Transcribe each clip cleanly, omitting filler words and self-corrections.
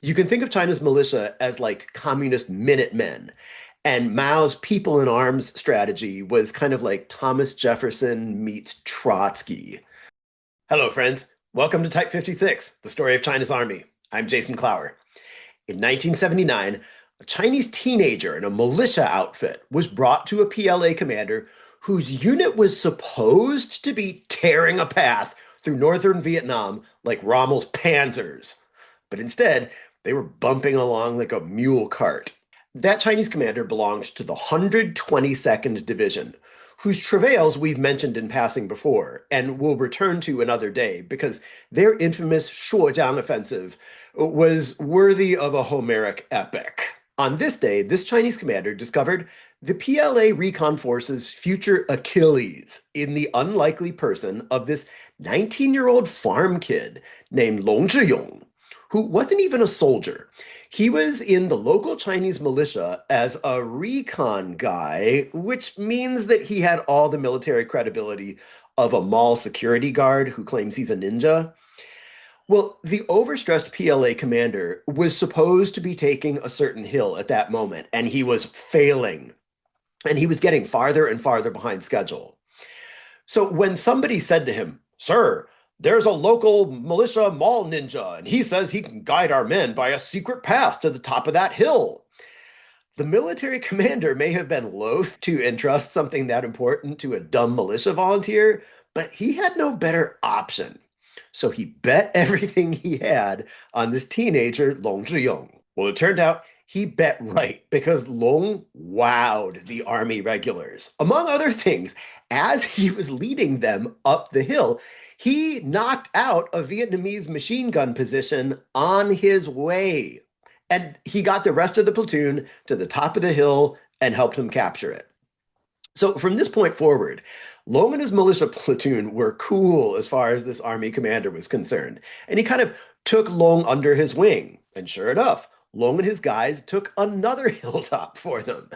You can think of China's militia as like communist Minutemen, and Mao's people in arms strategy was kind of like Thomas Jefferson meets Trotsky. Hello, friends. Welcome to Type 56, the story of China's army. I'm Jason Clower. In 1979, a Chinese teenager in a militia outfit was brought to a PLA commander whose unit was supposed to be tearing a path through northern Vietnam like Rommel's panzers. But instead, they were bumping along like a mule cart. That Chinese commander belonged to the 122nd Division, whose travails we've mentioned in passing before and will return to another day because their infamous Shuojiang offensive was worthy of a Homeric epic. On this day, this Chinese commander discovered the PLA recon force's future Achilles in the unlikely person of this 19-year-old farm kid named Long Zhiyong, who wasn't even a soldier. He was in the local Chinese militia as a recon guy, which means that he had all the military credibility of a mall security guard who claims he's a ninja. Well, the overstressed PLA commander was supposed to be taking a certain hill at that moment, and he was failing. And he was getting farther and farther behind schedule. So when somebody said to him, "Sir, there's a local militia mall ninja, and he says he can guide our men by a secret path to the top of that hill," the military commander may have been loath to entrust something that important to a dumb militia volunteer, but he had no better option. So he bet everything he had on this teenager, Long Zhiyong. Well, it turned out he bet right because Long wowed the army regulars. Among other things, as he was leading them up the hill, he knocked out a Vietnamese machine gun position on his way. And he got the rest of the platoon to the top of the hill and helped them capture it. So from this point forward, Long and his militia platoon were cool as far as this army commander was concerned. And he kind of took Long under his wing. And sure enough, Long and his guys took another hilltop for them.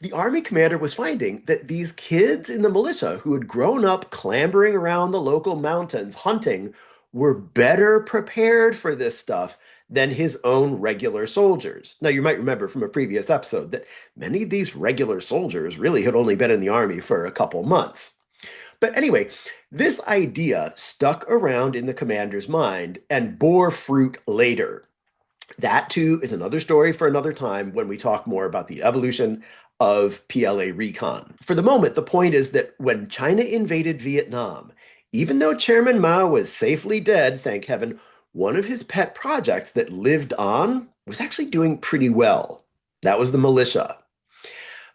The army commander was finding that these kids in the militia who had grown up clambering around the local mountains hunting were better prepared for this stuff than his own regular soldiers. Now, you might remember from a previous episode that many of these regular soldiers really had only been in the army for a couple months. But anyway, this idea stuck around in the commander's mind and bore fruit later. That too is another story for another time when we talk more about the evolution of PLA recon. For the moment, the point is that when China invaded Vietnam, even though Chairman Mao was safely dead, thank heaven, one of his pet projects that lived on was actually doing pretty well. That was the militia.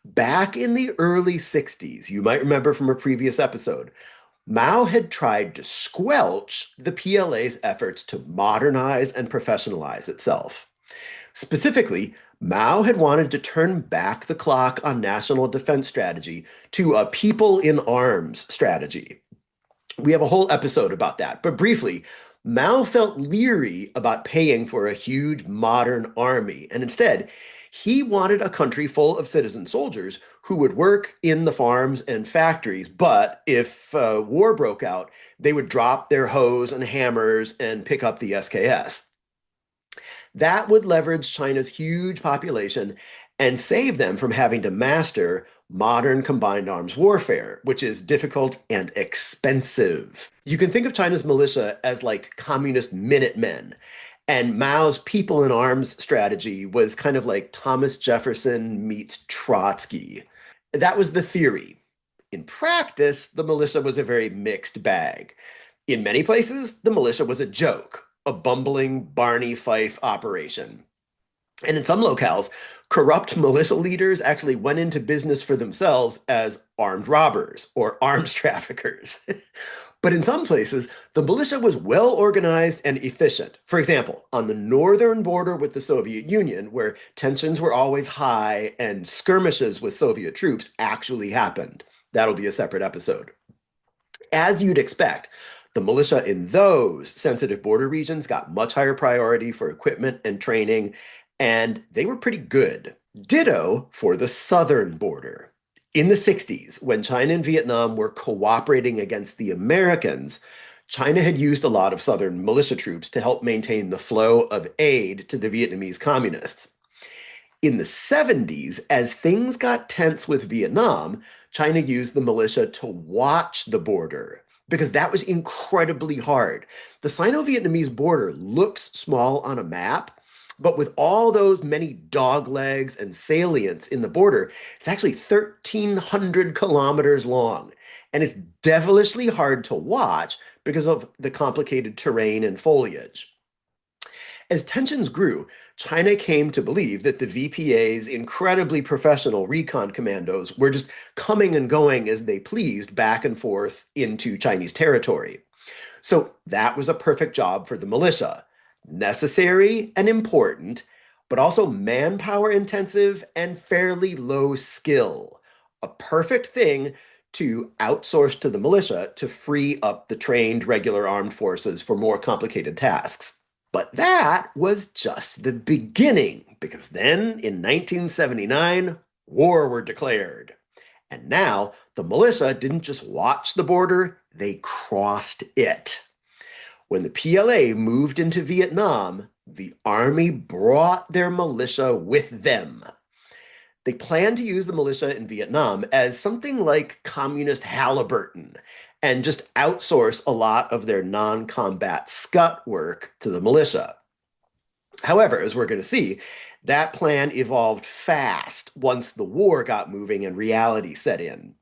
Back in the early 60s, you might remember from a previous episode, Mao had tried to squelch the PLA's efforts to modernize and professionalize itself. Specifically, Mao had wanted to turn back the clock on national defense strategy to a people in arms strategy. We have a whole episode about that, but briefly, Mao felt leery about paying for a huge modern army, and instead, he wanted a country full of citizen soldiers who would work in the farms and factories, but if war broke out, they would drop their hoes and hammers and pick up the SKS. That would leverage China's huge population and save them from having to master modern combined arms warfare, which is difficult and expensive. You can think of China's militia as like communist Minutemen, and Mao's people in arms strategy was kind of like Thomas Jefferson meets Trotsky. That was the theory. In practice, the militia was a very mixed bag. In many places, the militia was a joke, a bumbling Barney Fife operation. And in some locales, corrupt militia leaders actually went into business for themselves as armed robbers or arms traffickers. But in some places, the militia was well organized and efficient. For example, on the northern border with the Soviet Union, where tensions were always high and skirmishes with Soviet troops actually happened. That'll be a separate episode. As you'd expect, the militia in those sensitive border regions got much higher priority for equipment and training, and they were pretty good. Ditto for the southern border. In the 60s, when China and Vietnam were cooperating against the Americans, China had used a lot of southern militia troops to help maintain the flow of aid to the Vietnamese communists. In the 70s, as things got tense with Vietnam, China used the militia to watch the border because that was incredibly hard. The Sino-Vietnamese border looks small on a map, but with all those many dog legs and salients in the border, it's actually 1,300 kilometers long. And it's devilishly hard to watch because of the complicated terrain and foliage. As tensions grew, China came to believe that the VPA's incredibly professional recon commandos were just coming and going as they pleased back and forth into Chinese territory. So that was a perfect job for the militia. Necessary and important, but also manpower intensive and fairly low skill. A perfect thing to outsource to the militia to free up the trained regular armed forces for more complicated tasks. But that was just the beginning, because then in 1979, war were declared. And now the militia didn't just watch the border, they crossed it. When the PLA moved into Vietnam, the army brought their militia with them. They planned to use the militia in Vietnam as something like communist Halliburton and just outsource a lot of their non-combat scut work to the militia. However, as we're going to see, that plan evolved fast once the war got moving and reality set in.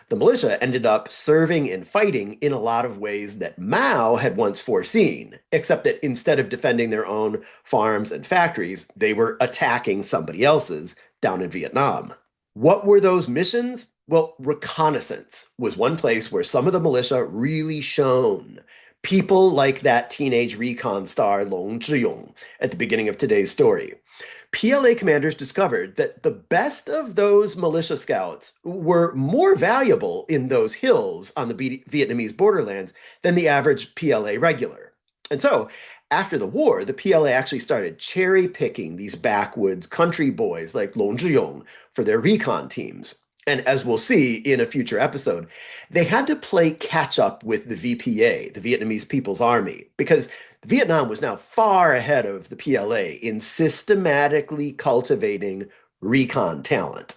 The militia ended up serving and fighting in a lot of ways that Mao had once foreseen, except that instead of defending their own farms and factories, they were attacking somebody else's down in Vietnam. What were those missions? Well, reconnaissance was one place where some of the militia really shone. People like that teenage recon star Long Zhiyong at the beginning of today's story. PLA commanders discovered that the best of those militia scouts were more valuable in those hills on the Vietnamese borderlands than the average PLA regular. And so, after the war, the PLA actually started cherry picking these backwoods country boys like Long Zhiyong for their recon teams. And as we'll see in a future episode, they had to play catch up with the VPA, the Vietnamese People's Army, because Vietnam was now far ahead of the PLA in systematically cultivating recon talent.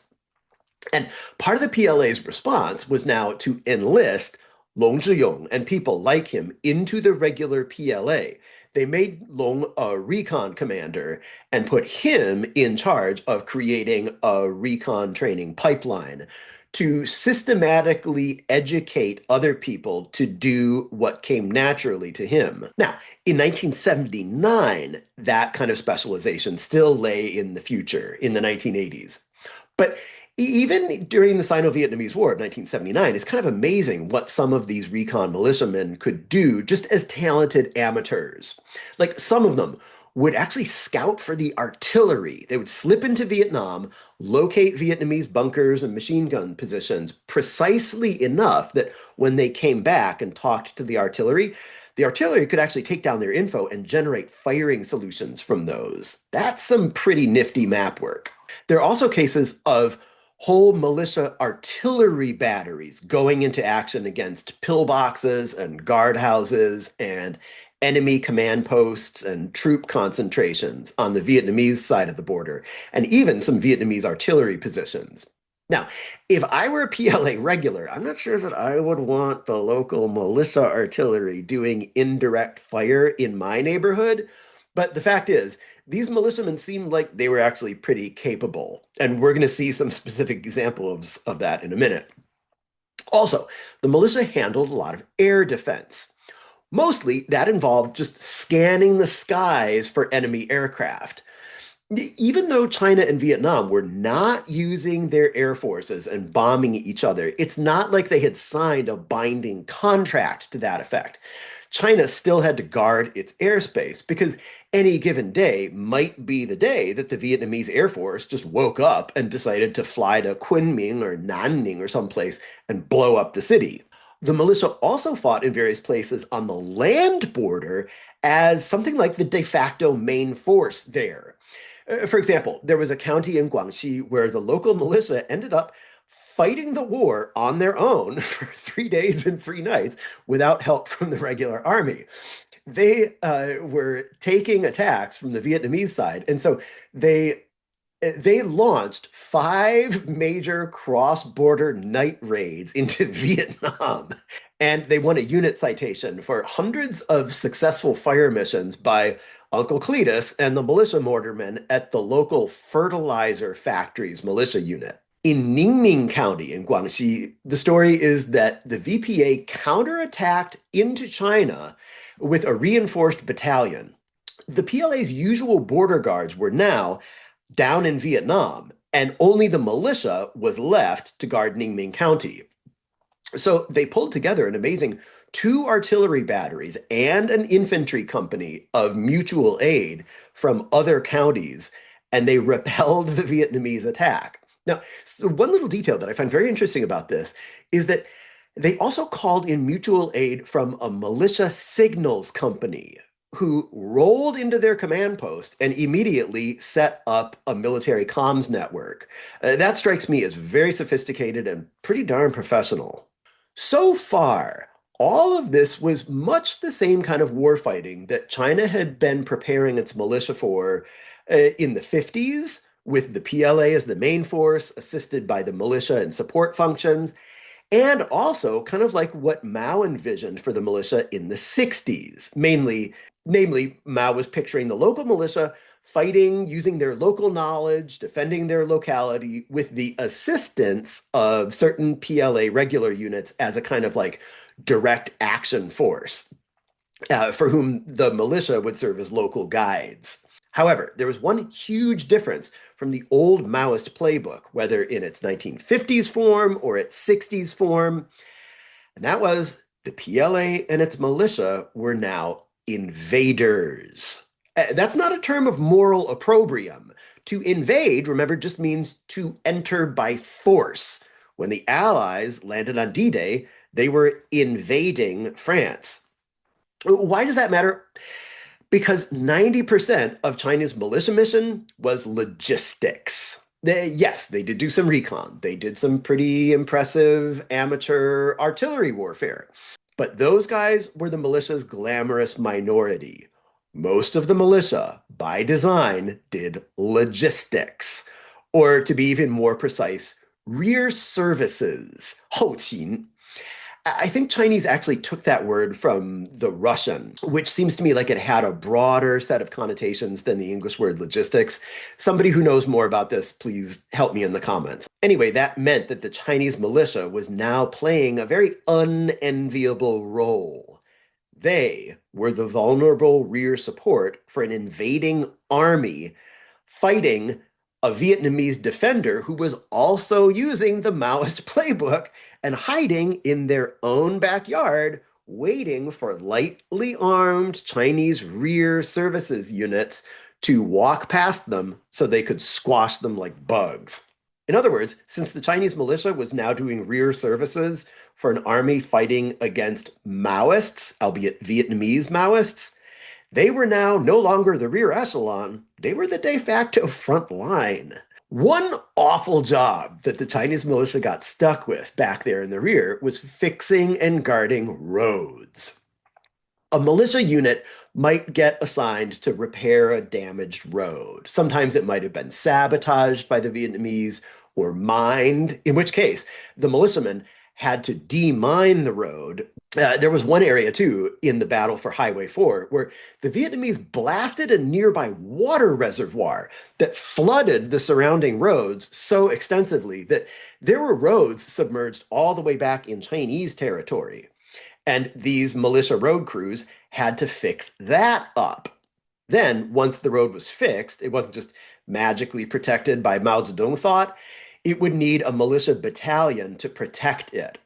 And part of the PLA's response was now to enlist Long Zhiyong and people like him into the regular PLA. They made Long a recon commander and put him in charge of creating a recon training pipeline to systematically educate other people to do what came naturally to him. Now, in 1979, that kind of specialization still lay in the future, in the 1980s. But even during the Sino-Vietnamese War of 1979, it's kind of amazing what some of these recon militiamen could do just as talented amateurs. Like some of them would actually scout for the artillery. They would slip into Vietnam, locate Vietnamese bunkers and machine gun positions precisely enough that when they came back and talked to the artillery could actually take down their info and generate firing solutions from those. That's some pretty nifty map work. There are also cases of whole militia artillery batteries going into action against pillboxes and guardhouses and enemy command posts and troop concentrations on the Vietnamese side of the border, and even some Vietnamese artillery positions. Now, if I were a PLA regular, I'm not sure that I would want the local militia artillery doing indirect fire in my neighborhood, but the fact is, these militiamen seemed like they were actually pretty capable, and we're going to see some specific examples of that in a minute. Also, the militia handled a lot of air defense. Mostly, that involved just scanning the skies for enemy aircraft. Even though China and Vietnam were not using their air forces and bombing each other, it's not like they had signed a binding contract to that effect. China still had to guard its airspace because any given day might be the day that the Vietnamese Air Force just woke up and decided to fly to Kunming or Nanning or someplace and blow up the city. The militia also fought in various places on the land border as something like the de facto main force there. For example, there was a county in Guangxi where the local militia ended up fighting the war on their own for 3 days and 3 nights without help from the regular army. They were taking attacks from the Vietnamese side, and so they they launched five major cross-border night raids into Vietnam, and they won a unit citation for hundreds of successful fire missions by Uncle Cletus and the militia mortarmen at the local fertilizer factory's militia unit. In Ningning County in Guangxi, the story is that the VPA counterattacked into China with a reinforced battalion. The PLA's usual border guards were now down in Vietnam, and only the militia was left to guard Ningming County. So they pulled together an amazing two artillery batteries and an infantry company of mutual aid from other counties, and they repelled the Vietnamese attack. Now, so one little detail that I find very interesting about this is that they also called in mutual aid from a militia signals company who rolled into their command post and immediately set up a military comms network. That strikes me as very sophisticated and pretty darn professional. So far, all of this was much the same kind of warfighting that China had been preparing its militia for in the 50s, with the PLA as the main force, assisted by the militia and support functions, and also kind of like what Mao envisioned for the militia in the 60s. Namely, Mao was picturing the local militia fighting using their local knowledge, defending their locality with the assistance of certain PLA regular units as a kind of like direct action force, for whom the militia would serve as local guides. However, there was one huge difference from the old Maoist playbook, whether in its 1950s form or its 60s form, and that was the PLA and its militia were now invaders. That's not a term of moral opprobrium. To invade, remember, just means to enter by force. When the Allies landed on D-Day, they were invading France. Why does that matter? Because 90% of China's militia mission was logistics. Yes, they did do some recon. They did some pretty impressive amateur artillery warfare. But those guys were the militia's glamorous minority. Most of the militia, by design, did logistics. Or to be even more precise, rear services, 后勤. I think Chinese actually took that word from the Russian, which seems to me like it had a broader set of connotations than the English word logistics. Somebody who knows more about this, please help me in the comments. Anyway, that meant that the Chinese militia was now playing a very unenviable role. They were the vulnerable rear support for an invading army fighting a Vietnamese defender who was also using the Maoist playbook and hiding in their own backyard, waiting for lightly armed Chinese rear services units to walk past them so they could squash them like bugs. In other words, since the Chinese militia was now doing rear services for an army fighting against Maoists, albeit Vietnamese Maoists, they were now no longer the rear echelon, they were the de facto front line. One awful job that the Chinese militia got stuck with back there in the rear was fixing and guarding roads. A militia unit might get assigned to repair a damaged road. Sometimes it might have been sabotaged by the Vietnamese or mined, in which case the militiamen had to demine the road. There was one area, too, in the battle for Highway 4, where the Vietnamese blasted a nearby water reservoir that flooded the surrounding roads so extensively that there were roads submerged all the way back in Chinese territory. And these militia road crews had to fix that up. Then, once the road was fixed, it wasn't just magically protected by Mao Zedong thought, it would need a militia battalion to protect it.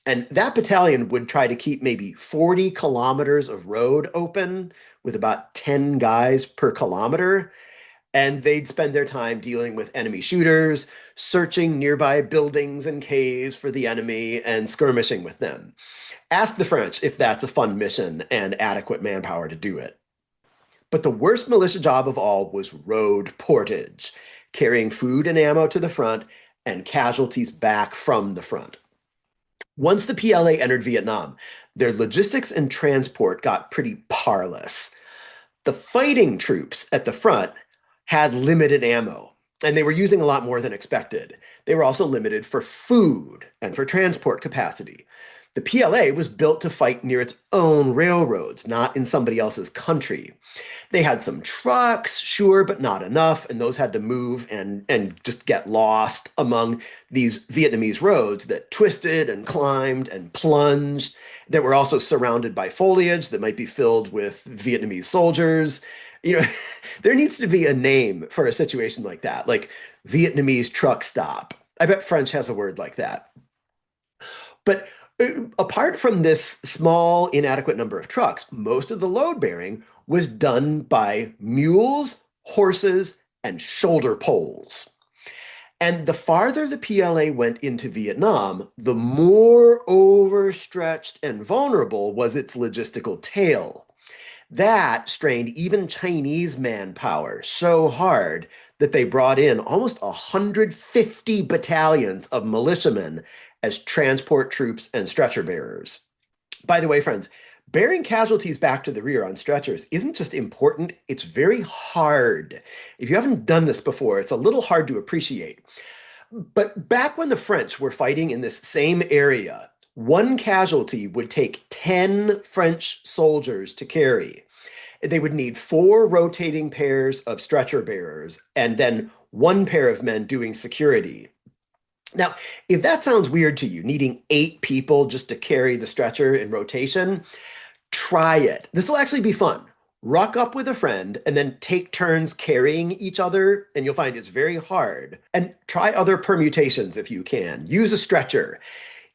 And that battalion would try to keep maybe 40 kilometers of road open with about 10 guys per kilometer. And they'd spend their time dealing with enemy shooters, searching nearby buildings and caves for the enemy, and skirmishing with them. Ask the French if that's a fun mission and adequate manpower to do it. But the worst militia job of all was road portage, carrying food and ammo to the front and casualties back from the front. Once the PLA entered Vietnam, their logistics and transport got pretty parlous. The fighting troops at the front had limited ammo, and they were using a lot more than expected. They were also limited for food and for transport capacity. The PLA was built to fight near its own railroads, not in somebody else's country. They had some trucks, sure, but not enough, and those had to move and just get lost among these Vietnamese roads that twisted and climbed and plunged, that were also surrounded by foliage that might be filled with Vietnamese soldiers. You know, there needs to be a name for a situation like that, like Vietnamese truck stop. I bet French has a word like that. But apart from this small, inadequate number of trucks, most of the load bearing was done by mules, horses, and shoulder poles. And the farther the PLA went into Vietnam, the more overstretched and vulnerable was its logistical tail. That strained even Chinese manpower so hard that they brought in almost 150 battalions of militiamen as transport troops and stretcher bearers. By the way, friends, bearing casualties back to the rear on stretchers isn't just important, it's very hard. If you haven't done this before, it's a little hard to appreciate. But back when the French were fighting in this same area, one casualty would take 10 French soldiers to carry. They would need 4 rotating pairs of stretcher bearers and then 1 pair of men doing security. Now, if that sounds weird to you, needing 8 people just to carry the stretcher in rotation, try it. This will actually be fun. Rock up with a friend and then take turns carrying each other, and you'll find it's very hard. And try other permutations if you can. Use a stretcher.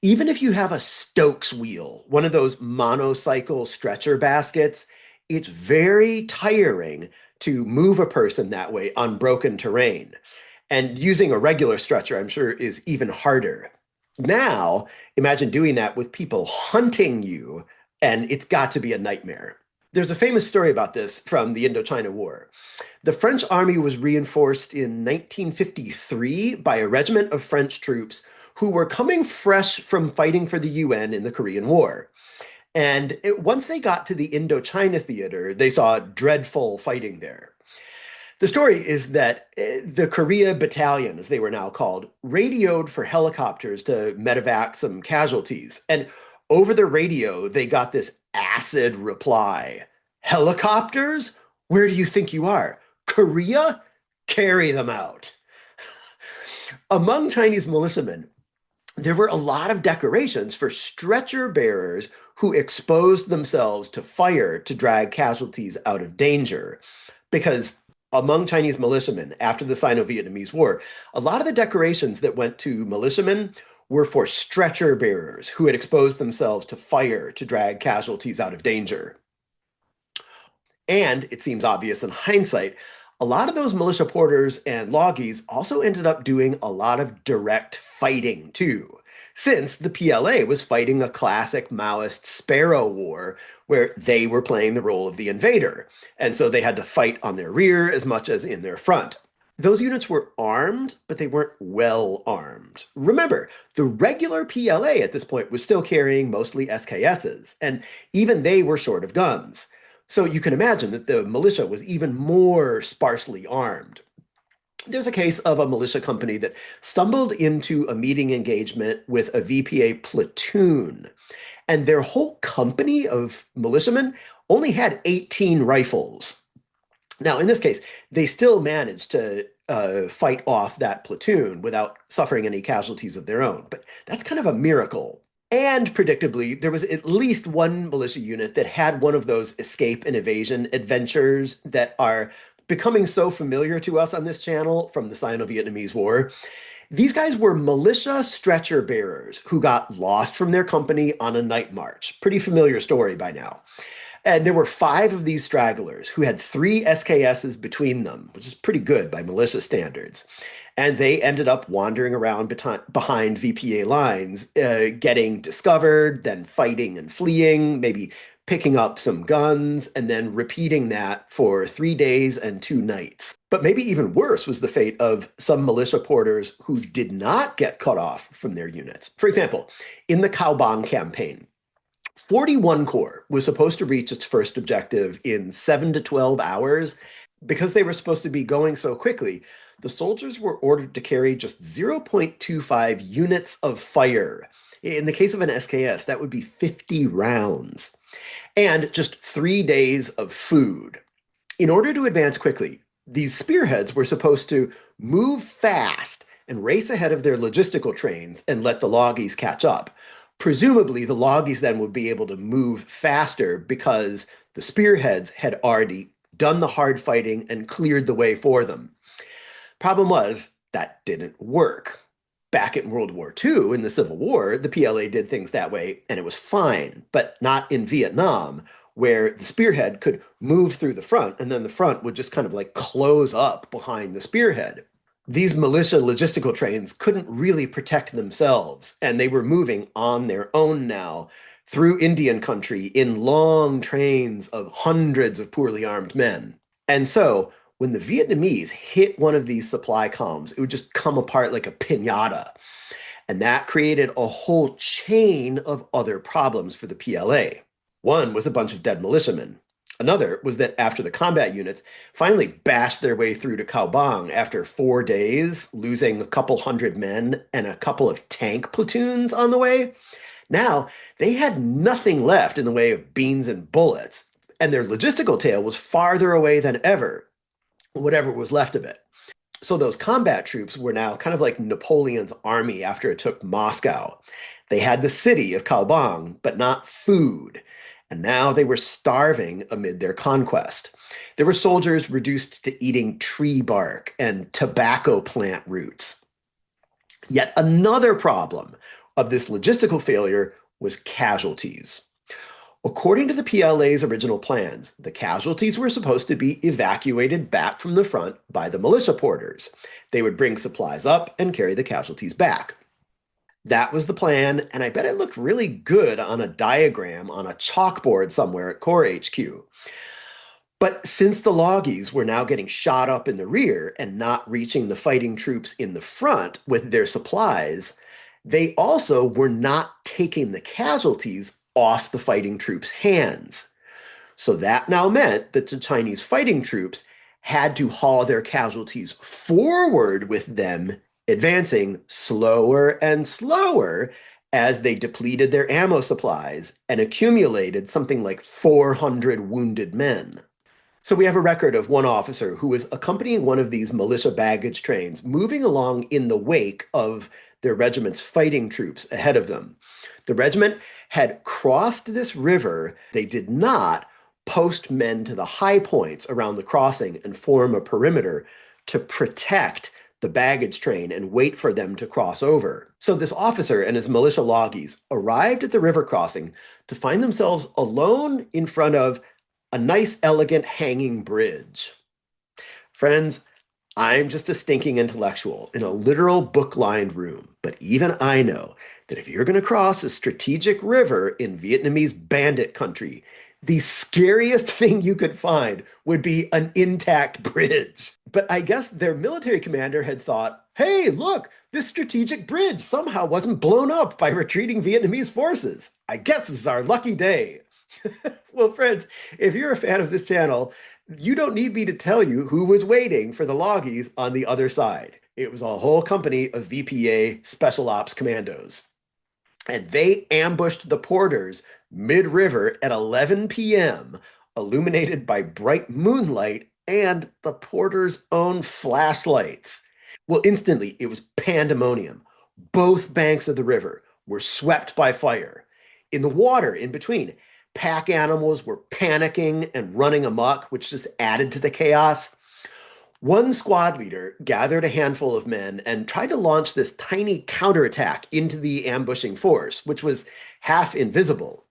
Even if you have a Stokes wheel, one of those monocycle stretcher baskets, it's very tiring to move a person that way on broken terrain. And using a regular stretcher, I'm sure, is even harder. Now, imagine doing that with people hunting you, and it's got to be a nightmare. There's a famous story about this from the Indochina War. The French army was reinforced in 1953 by a regiment of French troops who were coming fresh from fighting for the UN in the Korean War. And once they got to the Indochina theater, they saw dreadful fighting there. The story is that the Korea Battalion, as they were now called, radioed for helicopters to medevac some casualties. And over the radio, they got this acid reply. Helicopters? Where do you think you are? Korea? Carry them out. Among Chinese militiamen, there were a lot of decorations for stretcher bearers who exposed themselves to fire to drag casualties out of danger. Because among Chinese militiamen after the Sino-Vietnamese War, a lot of the decorations that went to militiamen were for stretcher bearers who had exposed themselves to fire to drag casualties out of danger. And it seems obvious in hindsight, a lot of those militia porters and loggies also ended up doing a lot of direct fighting too, since the PLA was fighting a classic Maoist Sparrow War where they were playing the role of the invader. And so they had to fight on their rear as much as in their front. Those units were armed, but they weren't well armed. Remember, the regular PLA at this point was still carrying mostly SKSs, and even they were short of guns. So you can imagine that the militia was even more sparsely armed. There's a case of a militia company that stumbled into a meeting engagement with a VPA platoon, and their whole company of militiamen only had 18 rifles. Now, in this case, they still managed to fight off that platoon without suffering any casualties of their own, but that's kind of a miracle. And predictably, there was at least one militia unit that had one of those escape and evasion adventures that are becoming so familiar to us on this channel from the Sino-Vietnamese War. These guys were militia stretcher bearers who got lost from their company on a night march. Pretty familiar story by now. And there were 5 of these stragglers who had 3 SKSs between them, which is pretty good by militia standards. And they ended up wandering around behind VPA lines, getting discovered, then fighting and fleeing, maybe picking up some guns, and then repeating that for 3 days and 2 nights. But maybe even worse was the fate of some militia porters who did not get cut off from their units. For example, in the Caobang campaign, 41 Corps was supposed to reach its first objective in 7 to 12 hours. Because they were supposed to be going so quickly, the soldiers were ordered to carry just 0.25 units of fire. In the case of an SKS, that would be 50 rounds. And just 3 days of food. In order to advance quickly, these spearheads were supposed to move fast and race ahead of their logistical trains and let the loggies catch up. Presumably, the loggies then would be able to move faster because the spearheads had already done the hard fighting and cleared the way for them. Problem was, that didn't work. Back in World War II, in the Civil War, the PLA did things that way, and it was fine, but not in Vietnam, where the spearhead could move through the front, and then the front would just kind of like close up behind the spearhead. These militia logistical trains couldn't really protect themselves, and they were moving on their own now through Indian country in long trains of hundreds of poorly armed men. And so, when the Vietnamese hit one of these supply columns, it would just come apart like a piñata. And that created a whole chain of other problems for the PLA. One was a bunch of dead militiamen. Another was that after the combat units finally bashed their way through to Caobang after 4 days, losing a couple hundred men and a couple of tank platoons on the way, now they had nothing left in the way of beans and bullets, and their logistical tail was farther away than ever, whatever was left of it. So those combat troops were now kind of like Napoleon's army after it took Moscow. They had the city of Caobang, but not food. And now they were starving amid their conquest. There were soldiers reduced to eating tree bark and tobacco plant roots. Yet another problem of this logistical failure was casualties. According to the PLA's original plans, the casualties were supposed to be evacuated back from the front by the militia porters. They would bring supplies up and carry the casualties back. That was the plan, and I bet it looked really good on a diagram on a chalkboard somewhere at Corps HQ. But since the loggies were now getting shot up in the rear and not reaching the fighting troops in the front with their supplies, they also were not taking the casualties off the fighting troops' hands. So that now meant that the Chinese fighting troops had to haul their casualties forward with them, advancing slower and slower as they depleted their ammo supplies and accumulated something like 400 wounded men. So we have a record of one officer who was accompanying one of these militia baggage trains, moving along in the wake of their regiment's fighting troops ahead of them. The regiment had crossed this river. They did not post men to the high points around the crossing and form a perimeter to protect the baggage train and wait for them to cross over. So this officer and his militia loggies arrived at the river crossing to find themselves alone in front of a nice, elegant hanging bridge. Friends, I'm just a stinking intellectual in a literal book-lined room, but even I know that if you're going to cross a strategic river in Vietnamese bandit country, the scariest thing you could find would be an intact bridge. But I guess their military commander had thought, hey, look, this strategic bridge somehow wasn't blown up by retreating Vietnamese forces. I guess this is our lucky day. Well, friends, if you're a fan of this channel, you don't need me to tell you who was waiting for the loggies on the other side. It was a whole company of VPA Special Ops commandos. And they ambushed the porters mid-river at 11 p.m., illuminated by bright moonlight and the porters' own flashlights. Well, instantly, it was pandemonium. Both banks of the river were swept by fire. In the water in between, pack animals were panicking and running amok, which just added to the chaos. One squad leader gathered a handful of men and tried to launch this tiny counterattack into the ambushing force, which was half invisible.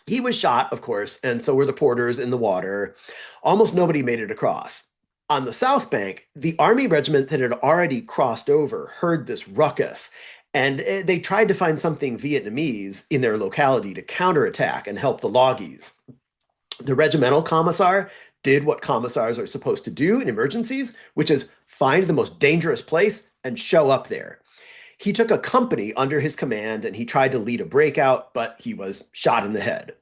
He was shot, of course, and so were the porters in the water. Almost nobody made it across. On the south bank, the army regiment that had already crossed over heard this ruckus And they tried to find something Vietnamese in their locality to counterattack and help the Loggies. The regimental commissar did what commissars are supposed to do in emergencies, which is find the most dangerous place and show up there. He took a company under his command and he tried to lead a breakout, but he was shot in the head.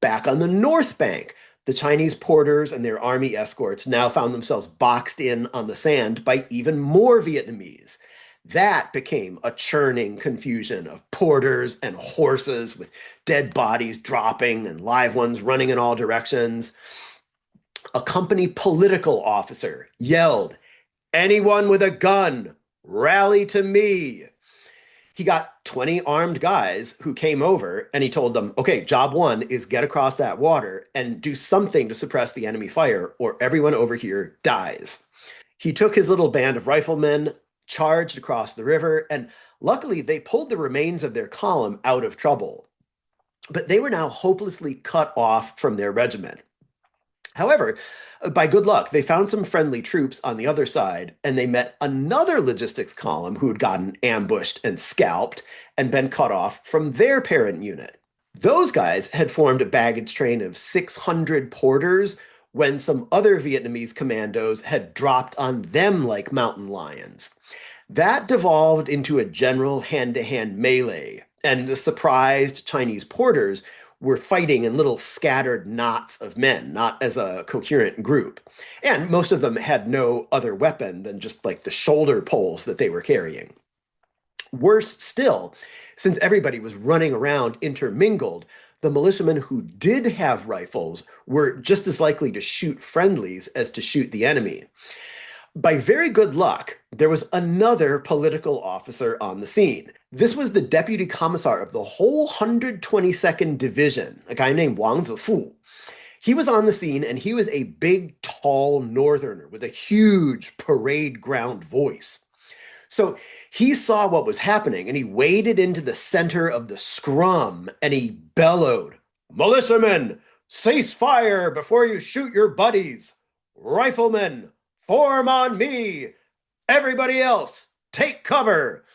Back on the North Bank, the Chinese porters and their army escorts now found themselves boxed in on the sand by even more Vietnamese. That became a churning confusion of porters and horses with dead bodies dropping and live ones running in all directions. A company political officer yelled, "Anyone with a gun, rally to me." He got 20 armed guys who came over and he told them, okay, job one is get across that water and do something to suppress the enemy fire or everyone over here dies. He took his little band of riflemen, charged across the river, and luckily they pulled the remains of their column out of trouble. But they were now hopelessly cut off from their regiment. However, by good luck, they found some friendly troops on the other side, and they met another logistics column who had gotten ambushed and scalped and been cut off from their parent unit. Those guys had formed a baggage train of 600 porters when some other Vietnamese commandos had dropped on them like mountain lions. That devolved into a general hand-to-hand melee, and the surprised Chinese porters were fighting in little scattered knots of men, not as a coherent group. And most of them had no other weapon than just like the shoulder poles that they were carrying. Worse still, since everybody was running around intermingled, the militiamen who did have rifles were just as likely to shoot friendlies as to shoot the enemy. By very good luck, there was another political officer on the scene. This was the deputy commissar of the whole 122nd Division, a guy named Wang Zifu. He was on the scene, and he was a big, tall northerner with a huge parade ground voice. So he saw what was happening, and he waded into the center of the scrum, and he bellowed, "Militiamen, cease fire before you shoot your buddies! Riflemen, form on me! Everybody else, take cover!"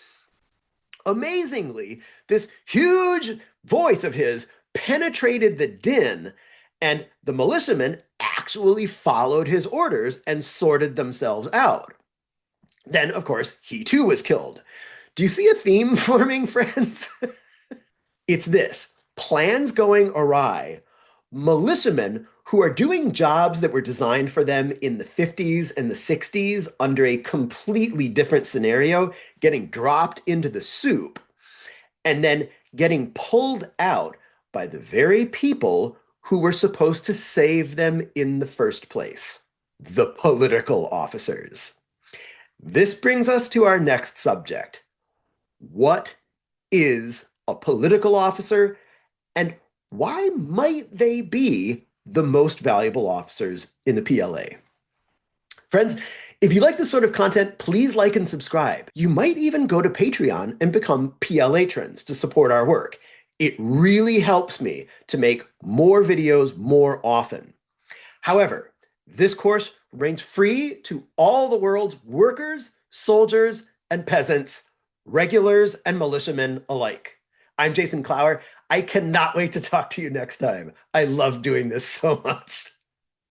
Amazingly, this huge voice of his penetrated the din, and the militiamen actually followed his orders and sorted themselves out. Then, of course, he too was killed. Do you see a theme forming, friends? It's this: plans going awry, militiamen who are doing jobs that were designed for them in the 50s and the 60s under a completely different scenario, getting dropped into the soup, and then getting pulled out by the very people who were supposed to save them in the first place, the political officers. This brings us to our next subject. What is a political officer, and why might they be the most valuable officers in the PLA? Friends, if you like this sort of content, please like and subscribe. You might even go to Patreon and become PLA Trends to support our work. It really helps me to make more videos more often. However, this course remains free to all the world's workers, soldiers, and peasants, regulars and militiamen alike. I'm Jason Clower. I cannot wait to talk to you next time. I love doing this so much.